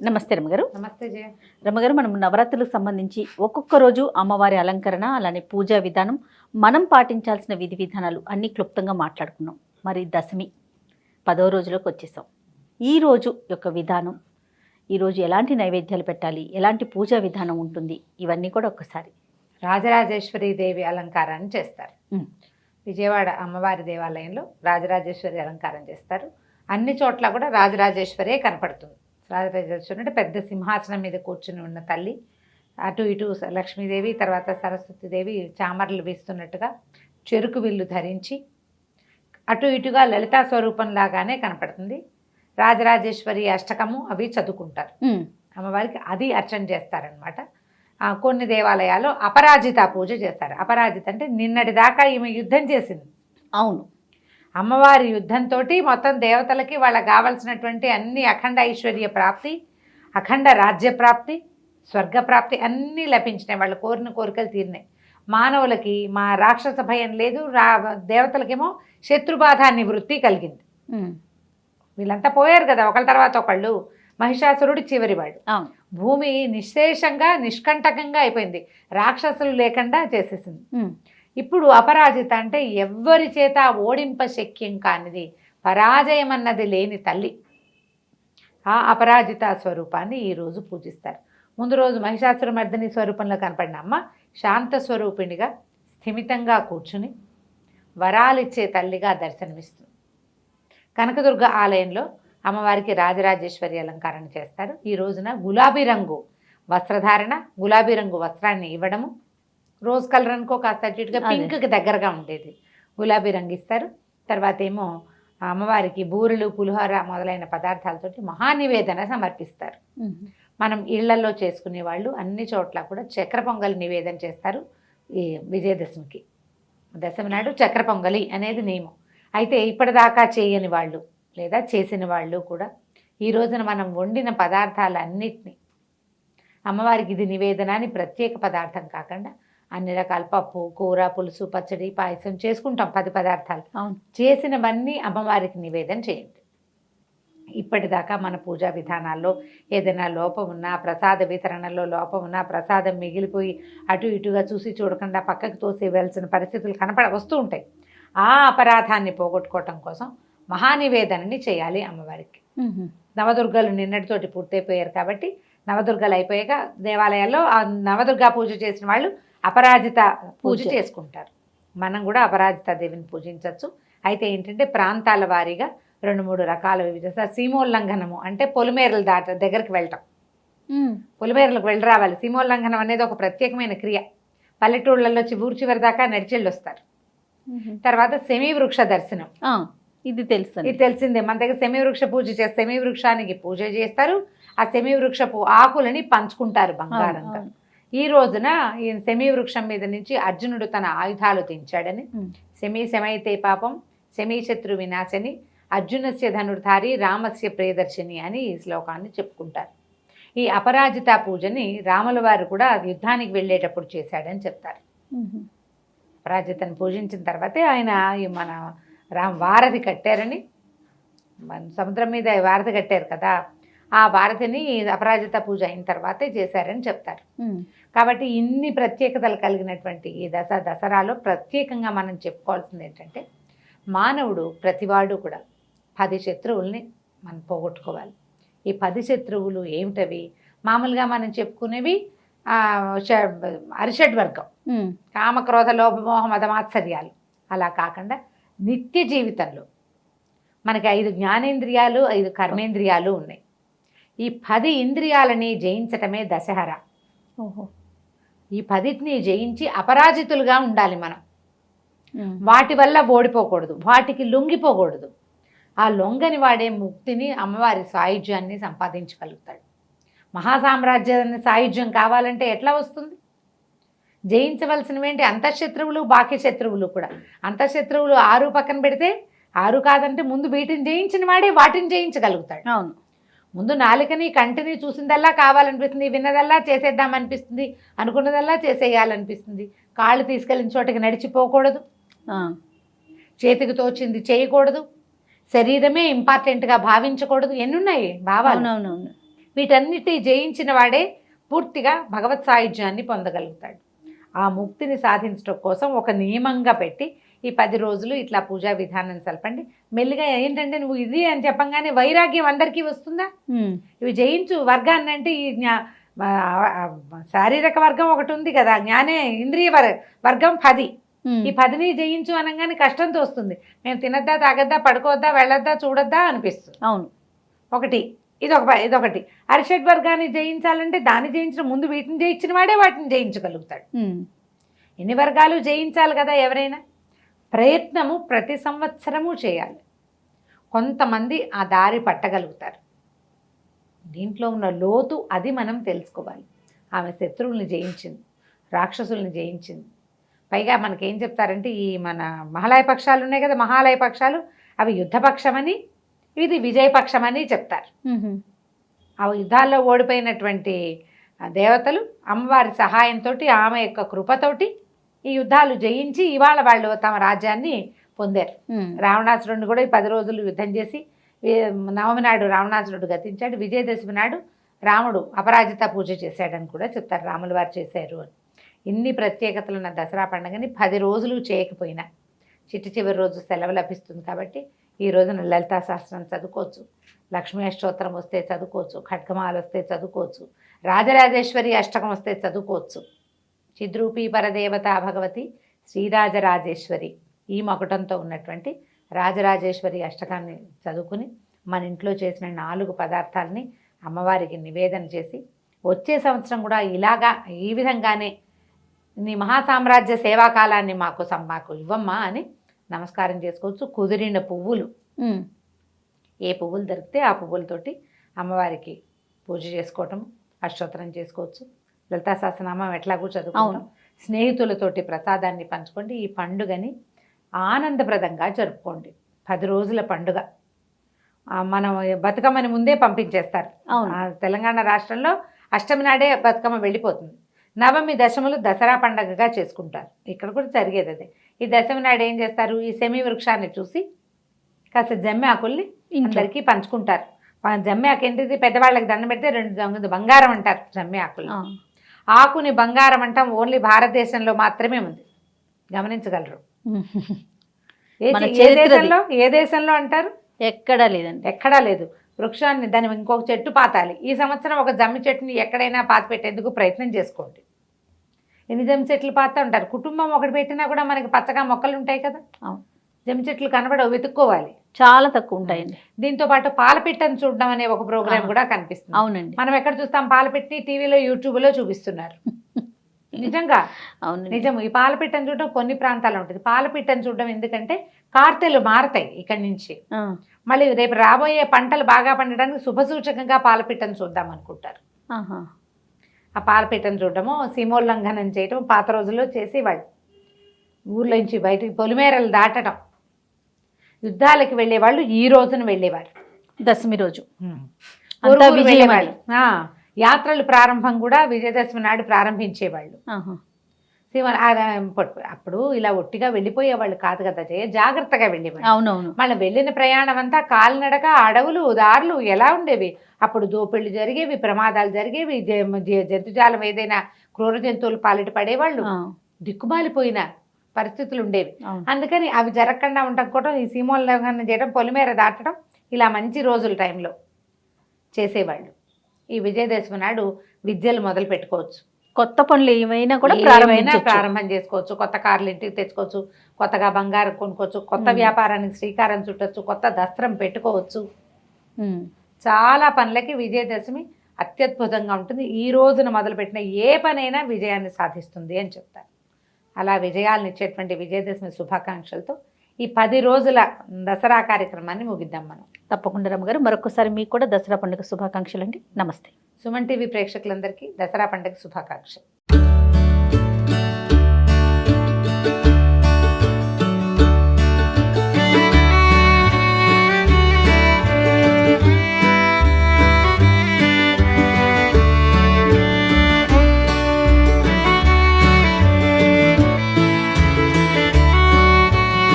నమస్తే రమ్మగారు. నమస్తే జయ. రమ్మగారు, మనం నవరాత్రులకు సంబంధించి ఒక్కొక్క రోజు అమ్మవారి అలంకరణ, అలానే పూజా విధానం, మనం పాటించాల్సిన విధి విధానాలు అన్నీ క్లుప్తంగా మాట్లాడుకున్నాం. మరి దశమి 10వ రోజులోకి వచ్చేసాం. ఈ రోజు యొక్క విధానం, ఈరోజు ఎలాంటి నైవేద్యాలు పెట్టాలి, ఎలాంటి పూజా విధానం ఉంటుంది, ఇవన్నీ కూడా ఒక్కసారి. రాజరాజేశ్వరి దేవి అలంకారాన్ని చేస్తారు. విజయవాడ అమ్మవారి దేవాలయంలో రాజరాజేశ్వరి అలంకారం చేస్తారు. అన్ని చోట్ల కూడా రాజరాజేశ్వరే కనపడుతుంది. రాజరాజేశ్వరి అంటే పెద్ద సింహాసనం మీద కూర్చుని ఉన్న తల్లి, అటు ఇటు లక్ష్మీదేవి, తర్వాత సరస్వతీదేవి చామర్లు వీస్తున్నట్టుగా చెరుకు విల్లు ధరించి అటు ఇటుగా లలితా స్వరూపంలాగానే కనపడుతుంది. రాజరాజేశ్వరి అష్టకము అవి చదువుకుంటారు. అమ్మవారికి అది అర్చన చేస్తారనమాట. కొన్ని దేవాలయాల్లో అపరాజిత పూజ చేస్తారు. అపరాజిత అంటే నిన్నటి దాకా ఈమె యుద్ధం చేసింది. అవును, అమ్మవారి యుద్ధంతో మొత్తం దేవతలకి వాళ్ళకి కావాల్సినటువంటి అన్ని అఖండ ఐశ్వర్య ప్రాప్తి, అఖండ రాజ్య ప్రాప్తి, స్వర్గప్రాప్తి అన్నీ లభించినాయి. వాళ్ళు కోరిన కోరికలు తీరినాయి. మానవులకి మా రాక్షస భయం లేదు, దేవతలకేమో శత్రుబాధ నివృత్తి కలిగింది. వీళ్ళంతా పోయారు కదా ఒకళ్ళ తర్వాత ఒకళ్ళు. మహిషాసురుడు చివరివాడు. భూమి నిశ్శేషంగా నిష్కంటకంగా అయిపోయింది, రాక్షసులు లేకుండా చేసేసింది. ఇప్పుడు అపరాజిత అంటే ఎవ్వరి చేత ఓడింప శక్యం కానిది, పరాజయం అన్నది లేని తల్లి. ఆ అపరాజిత స్వరూపాన్ని ఈరోజు పూజిస్తారు. ముందు రోజు మహిషాసురమర్దిని స్వరూపంలో కనపడిన అమ్మ శాంత స్వరూపిణిగా స్థిమితంగా కూర్చుని వరాలిచ్చే తల్లిగా దర్శనమిస్తుంది. కనకదుర్గ ఆలయంలో అమ్మవారికి రాజరాజేశ్వరి అలంకరణ చేస్తారు. ఈ రోజున గులాబీ రంగు వస్త్రధారణ, గులాబీ రంగు వస్త్రాన్ని ఇవ్వడము, రోజ్ కలర్ అనుకో కాస్త అటుగా పింక్కి దగ్గరగా ఉండేది గులాబీ రంగు ఇస్తారు. తర్వాత ఏమో అమ్మవారికి బూరెలు, పులిహోర మొదలైన పదార్థాలతోటి మహానివేదన సమర్పిస్తారు. మనం ఇళ్లలో చేసుకునే వాళ్ళు అన్ని చోట్ల కూడా చక్కెర పొంగలి నివేదన చేస్తారు. ఈ విజయదశమికి, దశమి నాడు చక్కెర పొంగలి అనేది నియమం. అయితే ఇప్పటిదాకా చేయని వాళ్ళు లేదా చేసిన వాళ్ళు కూడా ఈ రోజున మనం వండిన పదార్థాలన్నిటినీ అమ్మవారికి ఇది నివేదన అని ప్రత్యేక పదార్థం కాకుండా అన్ని రకాల పప్పు, కూర, పులుసు, పచ్చడి, పాయసం చేసుకుంటాం. 10 పదార్థాలు చేసినవన్నీ అమ్మవారికి నివేదన చేయండి. ఇప్పటిదాకా మన పూజా విధానాల్లో ఏదైనా లోపం ఉన్నా, ప్రసాద వితరణలో లోపం ఉన్నా, ప్రసాదం మిగిలిపోయి అటు ఇటుగా చూసి చూడకుండా పక్కకు తోసేవలసిన పరిస్థితులు వస్తూ ఉంటాయి. ఆ అపరాధాన్ని పోగొట్టుకోవటం కోసం మహానివేదనని చేయాలి అమ్మవారికి. నవదుర్గలు నిన్నటితోటి పూర్తయిపోయారు కాబట్టి నవదుర్గలు అయిపోయాక దేవాలయాల్లో ఆ నవదుర్గా పూజ చేసిన వాళ్ళు అపరాజిత పూజ చేసుకుంటారు. మనం కూడా అపరాజిత దేవిని పూజించవచ్చు. అయితే ఏంటంటే ప్రాంతాల వారీగా 2-3 రకాల వివిధ సీమోల్లంఘనము అంటే పొలిమేరలు దగ్గరికి వెళ్ళటం, పొలిమేరలకు వెళ్ళి రావాలి. సీమోల్లంఘనం అనేది ఒక ప్రత్యేకమైన క్రియ. పల్లెటూళ్ళల్లో ఊరు చివరి దాకా నడిచెళ్ళు వస్తారు. తర్వాత సెమీ వృక్ష దర్శనం, ఇది తెలిసిందే. మన దగ్గర సెమీ వృక్ష పూజ చేస్తారు. సెమీ వృక్షానికి పూజ చేస్తారు. ఆ సెమీ వృక్షపు ఆకులని పంచుకుంటారు బంగారంగా. ఈ రోజున ఈ సెమీ వృక్షం మీద నుంచి అర్జునుడు తన ఆయుధాలు దించాడని, శమైతే పాపం శమీ శత్రు వినాశని అర్జునస్య ధనుర్ధారి రామస్య ప్రియదర్శిని అని ఈ శ్లోకాన్ని చెప్పుకుంటారు. ఈ అపరాజిత పూజని రాముల వారు కూడా యుద్ధానికి వెళ్ళేటప్పుడు చేశాడని చెప్తారు. అపరాజితను పూజించిన తర్వాతే ఆయన మన వారధి కట్టారని, సముద్రం మీద వారధి కట్టారు కదా, ఆ వారధిని అపరాజిత పూజ అయిన తర్వాతే చేశారని చెప్తారు. కాబట్టి ఇన్ని ప్రత్యేకతలు కలిగినటువంటి ఈ దసరాలో ప్రత్యేకంగా మనం చెప్పుకోవాల్సింది ఏంటంటే, మానవుడు ప్రతివాడు కూడా 10 శత్రువుల్ని మనం పోగొట్టుకోవాలి. ఈ 10 శత్రువులు ఏమిటవి? మామూలుగా మనం చెప్పుకునేవి అరిషడ్వర్గం, కామక్రోధ లోభమోహ మదమాత్సర్యాలు. అలా కాకుండా నిత్య జీవితంలో మనకి 5 జ్ఞానేంద్రియాలు, 5 కర్మేంద్రియాలు ఉన్నాయి. ఈ 10 ఇంద్రియాలని జయించటమే దశహర. ఈ 10ని జయించి అపరాజితులుగా ఉండాలి మనం. వాటి వల్ల ఓడిపోకూడదు, వాటికి లొంగిపోకూడదు. ఆ లొంగని వాడే ముక్తిని, అమ్మవారి సాయుధ్యాన్ని సంపాదించగలుగుతాడు. మహాసామ్రాజ్యాన్ని సాయుధ్యం కావాలంటే ఎట్లా వస్తుంది? జయించవలసినవేంటి? అంతఃశత్రువులు, బాహ్య శత్రువులు కూడా. అంతఃశత్రువులు 6 పక్కన పెడితే 6 కాదంటే ముందు వీటిని జయించిన వాడే వాటిని జయించగలుగుతాడు. అవును, ముందు నాలుకని కంటిని చూసిందల్లా కావాలనిపిస్తుంది, విన్నదల్లా చేసేద్దామనిపిస్తుంది, అనుకున్నదల్లా చేసేయాలనిపిస్తుంది. కాళ్ళు తీసుకెళ్ళిన చోటకి నడిచిపోకూడదు, చేతికి తోచింది చేయకూడదు, శరీరమే ఇంపార్టెంట్గా భావించకూడదు. ఎన్నున్నాయి భావాలు. వీటన్నిటి జయించిన వాడే పూర్తిగా భగవత్ సాయుధ్యాన్ని పొందగలుగుతాడు. ఆ ముక్తిని సాధించడం కోసం ఒక నియమంగా పెట్టి ఈ 10 రోజులు ఇట్లా పూజా విధానం సలపండి. మెల్లిగా ఏంటంటే నువ్వు ఇది అని చెప్పంగానే వైరాగ్యం అందరికీ వస్తుందా? ఇవి జయించు వర్గాన్ని అంటే ఈ శారీరక వర్గం ఒకటి ఉంది కదా, ఇంద్రియ వర్గం 10. ఈ 10ని జయించు అనగానే కష్టంతో వస్తుంది. మేము తినద్దా, తాగద్దా, పడుకోవద్దా, వెళ్ళొద్దా, చూడొద్దా అనిపిస్తుంది. అవును, ఒకటి ఇదొకటి. అరిషడ్ వర్గాన్ని జయించాలంటే దాన్ని జయించిన ముందు వీటిని జయించిన వాడే వాటిని జయించగలుగుతాడు. ఎన్ని వర్గాలు జయించాలి కదా ఎవరైనా. ప్రయత్నము ప్రతి సంవత్సరము చేయాలి. కొంతమంది ఆ దారి పట్టగలుగుతారు. దీంట్లో ఉన్న లోతు అది మనం తెలుసుకోవాలి. ఆమె శత్రువుల్ని జయించింది, రాక్షసుల్ని జయించింది. పైగా మనకేం చెప్తారంటే ఈ మన మహాలయ పక్షాలు ఉన్నాయి కదా, మహాలయ పక్షాలు అవి యుద్ధపక్షమని, ఇది విజయపక్షమని చెప్తారు. ఆ యుద్ధాల్లో ఓడిపోయినటువంటి దేవతలు అమ్మవారి సహాయంతో, ఆమె యొక్క కృపతోటి ఈ యుద్ధాలు జయించి ఇవాళ వాళ్ళు తమ రాజ్యాన్ని పొందారు. రావణాసురుడిని కూడా ఈ 10 రోజులు యుద్ధం చేసి నవమి నాడు రావణాసురుడు గతించాడు. విజయదశమి నాడు రాముడు అపరాజిత పూజ చేశాడని కూడా చెప్తారు. రాముల వారు చేశారు అని. ఇన్ని ప్రత్యేకతలు ఉన్న దసరా పండుగని 10 రోజులు చేయకపోయినా చివరి రోజు సెలవు లభిస్తుంది కాబట్టి ఈ రోజున లలితా సహస్రం చదువుకోవచ్చు, లక్ష్మీ అష్టోత్తరం వస్తే చదువుకోవచ్చు, ఖడ్గమాల వస్తే చదువుకోవచ్చు, రాజరాజేశ్వరి అష్టకం వస్తే చదువుకోవచ్చు. చిద్రూపీ పరదేవత భగవతి శ్రీరాజరాజేశ్వరి ఈ మకుటంతో ఉన్నటువంటి రాజరాజేశ్వరి అష్టకాన్ని చదువుకుని మన ఇంట్లో చేసిన 4 పదార్థాలని అమ్మవారికి నివేదన చేసి వచ్చే సంవత్సరం కూడా ఈ విధంగానే నీ మహాసామ్రాజ్య సేవాకాలాన్ని మాకు ఇవ్వమ్మా అని నమస్కారం చేసుకోవచ్చు. కుదిరిన పువ్వులు, ఏ పువ్వులు దొరికితే ఆ పువ్వులతోటి అమ్మవారికి పూజ చేసుకోవటం, అష్టోత్తరం చేసుకోవచ్చు. లలితా సహస్రనామం ఎట్లాగూ చదువుకుంటాం. స్నేహితులతోటి ప్రసాదాన్ని పంచుకోండి. ఈ పండుగని ఆనందప్రదంగా జరుపుకోండి. 10 రోజుల పండుగ. మనం బతుకమ్మని ముందే పంపించేస్తారు. తెలంగాణ రాష్ట్రంలో అష్టమి నాడే బతుకమ్మ వెళ్ళిపోతుంది. నవమి దశములు దసరా పండగగా చేసుకుంటారు. ఇక్కడ కూడా జరిగేది అదే. ఈ దశమి నాడు ఏం చేస్తారు, ఈ సెమి వృక్షాన్ని చూసి కాస్త జమ్మి ఆకుల్ని అందరికీ పంచుకుంటారు. జమ్మి ఆకు ఏంటిది, పెద్దవాళ్ళకి దండం పెడితే 2 బంగారం అంటారు జమ్మి ఆకులు. ఆకుని బంగారం అంటాం ఓన్లీ భారతదేశంలో మాత్రమే ఉంది, గమనించగలరు. ఏ దేశంలో అంటారు? ఎక్కడా లేదండి, ఎక్కడా లేదు. వృక్షాన్ని దాన్ని ఇంకొక చెట్టు పాతాలి. ఈ సంవత్సరం ఒక జమ్మి చెట్టుని ఎక్కడైనా పాతి పెట్టేందుకు ప్రయత్నం చేసుకోండి. ఎన్ని జమ్మి చెట్లు పాతా ఉంటారు. కుటుంబం ఒకటి పెట్టినా కూడా మనకి పచ్చగా మొక్కలు ఉంటాయి కదా, జమ్మి చెట్లు కనబడవు, వెతుక్కోవాలి. చాలా తక్కువ ఉంటాయండి. దీంతో పాటు పాలపిట్టను చూడడం అనే ఒక ప్రోగ్రామ్ కూడా కనిపిస్తుంది. అవునండి, మనం ఎక్కడ చూస్తాం పాలపిట్టని? టీవీలో, యూట్యూబ్లో చూపిస్తున్నారు. నిజంగా అవును, నిజం. ఈ పాలపిట్టను చూడడం కొన్ని ప్రాంతాల్లో ఉంటుంది. పాలపిట్టను చూడడం ఎందుకంటే కార్తెలు మారతాయి ఇక్కడి నుంచి, మళ్ళీ రేపు రాబోయే పంటలు బాగా పండడానికి శుభసూచకంగా పాలపిట్టను చూద్దాం అనుకుంటారు. ఆ పాలపిట్టను చూడడము, సీమోల్లంఘనం చేయడం పాత రోజుల్లో చేసేవాళ్ళు. ఊర్లో నుంచి బయటికి పొలిమేరలు దాటడం, యుద్ధాలకు వెళ్ళేవాళ్ళు ఈ రోజున వెళ్ళేవారు. దశమి రోజు వెళ్ళేవాళ్ళు. యాత్రలు ప్రారంభం కూడా విజయదశమి నాడు ప్రారంభించేవాళ్ళు. అప్పుడు ఇలా ఒట్టిగా వెళ్ళిపోయేవాళ్ళు కాదు కదా జయ, జాగ్రత్తగా వెళ్ళేవాళ్ళు. అవునవును. మళ్ళీ వెళ్ళిన ప్రయాణం అంతా కాలినడక, అడవులు, దారులు ఎలా ఉండేవి. అప్పుడు దోపిళ్ళు జరిగేవి, ప్రమాదాలు జరిగేవి, జంతుజాలం ఏదైనా క్రూర జంతువులు పాలిట పడేవాళ్ళు, దిక్కుమాలిపోయిన పరిస్థితులు ఉండేవి. అందుకని అవి జరగకుండా ఉండకపోవడం, ఈ సీమోల్లంఘనం చేయడం, పొలిమేర దాటడం, ఇలా మంచి రోజుల టైంలో చేసేవాళ్ళు. ఈ విజయదశమి నాడు విద్యలు మొదలు పెట్టుకోవచ్చు. కొత్త పనులు ఏమైనా కూడా ప్రారంభం చేసుకోవచ్చు. కొత్త కార్లు ఇంటికి తెచ్చుకోవచ్చు, కొత్తగా బంగారం కొనుక్కోవచ్చు, కొత్త వ్యాపారానికి శ్రీకారం చుట్టవచ్చు, కొత్త దస్త్రం పెట్టుకోవచ్చు. చాలా పనులకి విజయదశమి అత్యద్భుతంగా ఉంటుంది. ఈ రోజున మొదలుపెట్టిన ఏ పనైనా విజయాన్ని సాధిస్తుంది అని చెప్తారు. అలా విజయాలను ఇచ్చేటువంటి విజయదశమి శుభాకాంక్షలతో ఈ 10 రోజుల దసరా కార్యక్రమాన్ని ముగిద్దాం మనం. తప్పకుండా రమ్మగారు, మరొకసారి మీకు కూడా దసరా పండుగ శుభాకాంక్షలు అండి. నమస్తే. సుమన్ టీవీ ప్రేక్షకులందరికీ దసరా పండుగ శుభాకాంక్షలు.